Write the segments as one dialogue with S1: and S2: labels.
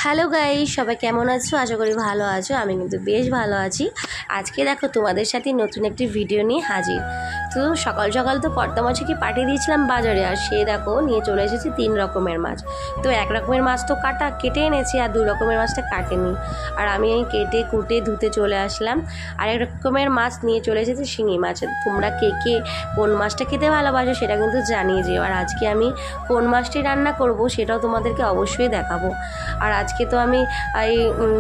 S1: Hello guys, সবাই কেমন আছো? আশা করি ভালো আছো। আমি কিন্তু বেশ ভালো আছি। আজকে দেখো তোমাদের সাথে নতুন একটি ভিডিও নিয়ে হাজির। তো সকাল সকাল তো কর্তা মাছকে পাঠিয়ে দিয়েছিলাম বাজারে, আর সে দেখো নিয়ে চলে এসেছি 3 রকমের মাছ। তো 1 রকমের মাছ তো কেটে এনেছি, আর 2 রকমের মাছটা কাটেনি। আর আমি এই কেটে কুটে ধুতে চলে আসলাম। আর 1 রকমের মাছ নিয়ে চলে এসেছি শিঙি মাছ। তোমরা কে কে কোন মাছটা খেতে ভালোবাসো সেটা কিন্তু জানিয়ে যেও। আর আজকে আমি কোন মাছটি রান্না করব সেটাও তোমাদেরকে অবশ্যই দেখাবো। আর আজকে তো আমি এই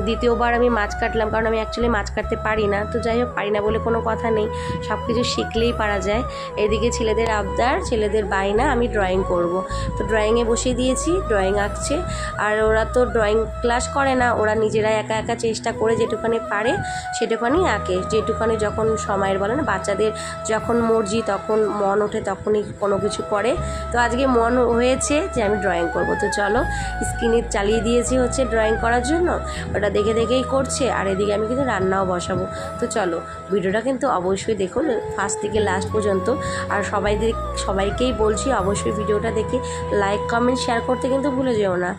S1: দ্বিতীয়বার আমি মাছ কাটলাম, কারণ আমি অ্যাকচুয়ালি মাছ কাটতে পারি না। তো যাই হোক, পারি না বলে কোনো কথা নেই, সব কিছু শিখলেই পারা যায়। এদিকে ছেলেদের আবদার, ছেলেদের বায়না আমি ড্রয়িং করব। তো ড্রয়িংয়ে বসিয়ে দিয়েছি, ড্রয়িং আঁকছে। আর ওরা তো ড্রয়িং ক্লাস করে না, ওরা নিজেরা একা একা চেষ্টা করে যেটুখানি পারে সেটুখানি আঁকে। যেটুখানি যখন সময়ের বলে না, বাচ্চাদের যখন মর্জি তখন মন ওঠে তখনই কোনো কিছু করে। তো আজকে মন হয়েছে যে আমি ড্রয়িং করব। তো চলো, স্ক্রিনে চালিয়ে দিয়েছি হচ্ছে ড্রয়িং করার জন্য, ওটা দেখে দেখেই করছে। আর এদিকে আমি কিন্তু রান্নাও বসাবো। তো চলো, ভিডিওটা কিন্তু অবশ্যই দেখো ফার্স্ট থেকে লাস্ট পর্যন্ত। আর সবাইকেই বলছি অবশ্যই ভিডিওটা দেখে লাইক কমেন্ট শেয়ার করতে কিন্তু ভুলে যেও না,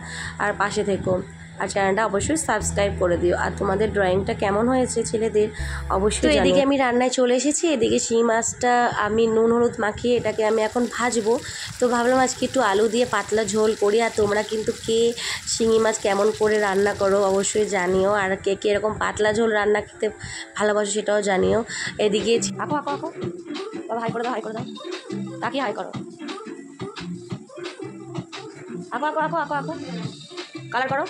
S1: আর পাশে থেকো। আর চ্যানেলটা অবশ্যই সাবস্ক্রাইব করে দিও। আর তোমাদের ড্রয়িংটা কেমন হয়েছে ছেলেদের অবশ্যই। তো এদিকে আমি রান্নায় চলে এসেছি। এদিকে শিঙি মাছটা আমি নুন হলুদ মাখিয়ে এটাকে আমি এখন ভাজবো। তো ভাবলাম আজকে একটু আলু দিয়ে পাতলা ঝোল করি। আর তোমরা কিন্তু কে শিঙি মাছ কেমন করে রান্না করো অবশ্যই জানিও। আর কে কে এরকম পাতলা ঝোল রান্না খেতে ভালোবাসো সেটাও জানিও। এদিকে আঁকো আঁকো আঁকো, বাবা হাই করে দাও, হাই করে দাও, তাকে হাই করো। আঁকো আঁকো আঁকো আঁকো আঁকো, কালার করো।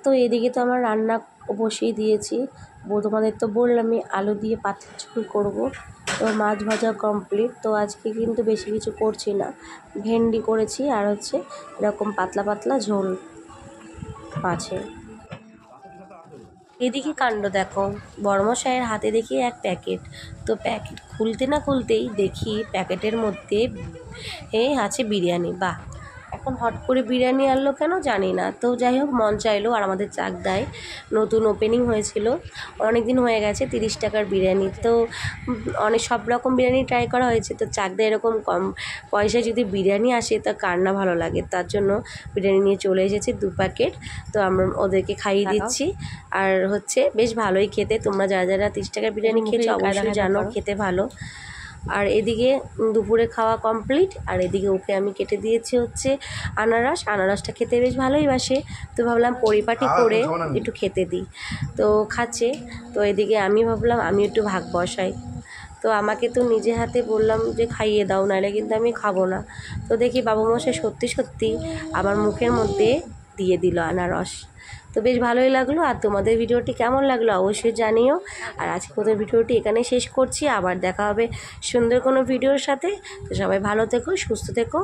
S1: তো এদিকে তো আমার রান্না বসিয়ে দিয়েছি। তোমাদের তো বললামই আলু দিয়ে পাতলা ঝোল করবো। তো মাছ ভাজা কমপ্লিট। তো আজকে কিন্তু বেশি কিছু করছি না, ভেন্ডি করেছি আর হচ্ছে এরকম পাতলা পাতলা ঝোল আছে। এদিকে কাণ্ড দেখো, বড়মশাইয়ের হাতে দেখি এক প্যাকেট। তো প্যাকেট খুলতে না খুলতেই দেখি প্যাকেটের মধ্যে আছে বিরিয়ানি। বাহ, এখন হট করে বিরিয়ানি আনলো কেন জানি না। তো যাই হোক, মন চাইলো। আর আমাদের চাকদায় নতুন ওপেনিং হয়েছিল, অনেক দিন হয়ে গেছে, 30 টাকার বিরিয়ানি। তো অনেক সব রকম বিরিয়ানি ট্রাই করা হয়েছে। তো চাকদায় এরকম কম পয়সায় যদি বিরিয়ানি আসে তা কার না ভালো লাগে। তার জন্য বিরিয়ানি নিয়ে চলে এসেছি 2 প্যাকেট। তো আমরা ওদেরকে খাইয়ে দিচ্ছি। আর হচ্ছে বেশ ভালোই খেতে। তোমরা যারা যারা 30 টাকার বিরিয়ানি খেয়েছো অবশ্যই জানো খেতে ভালো। আর এদিকে দুপুরে খাওয়া কমপ্লিট। আর এদিকে ওকে আমি কেটে দিয়েছি হচ্ছে আনারসটা খেতে বেশ ভালোই বাসে। তো ভাবলাম পরিপাটি করে একটু খেতে দিই। তো খাচ্ছে। তো এদিকে আমি ভাবলাম আমি একটু ভাগ বসাই। তো আমাকে তো নিজে হাতে বললাম যে খাইয়ে দাও, নাহলে কিন্তু আমি খাবো না। তো দেখি বাবুমশাই সত্যি সত্যি আমার মুখের মধ্যে দিয়ে দিল আনারস। তো বেশ ভালোই লাগলো। আর তোমাদের ভিডিওটি কেমন লাগলো অবশ্যই জানিও। আর আজকে ওদের ভিডিওটি এখানে শেষ করছি। আবার দেখা হবে সুন্দর কোনো ভিডিওর সাথে। তো সবাই ভালো থেকো, সুস্থ থেকো।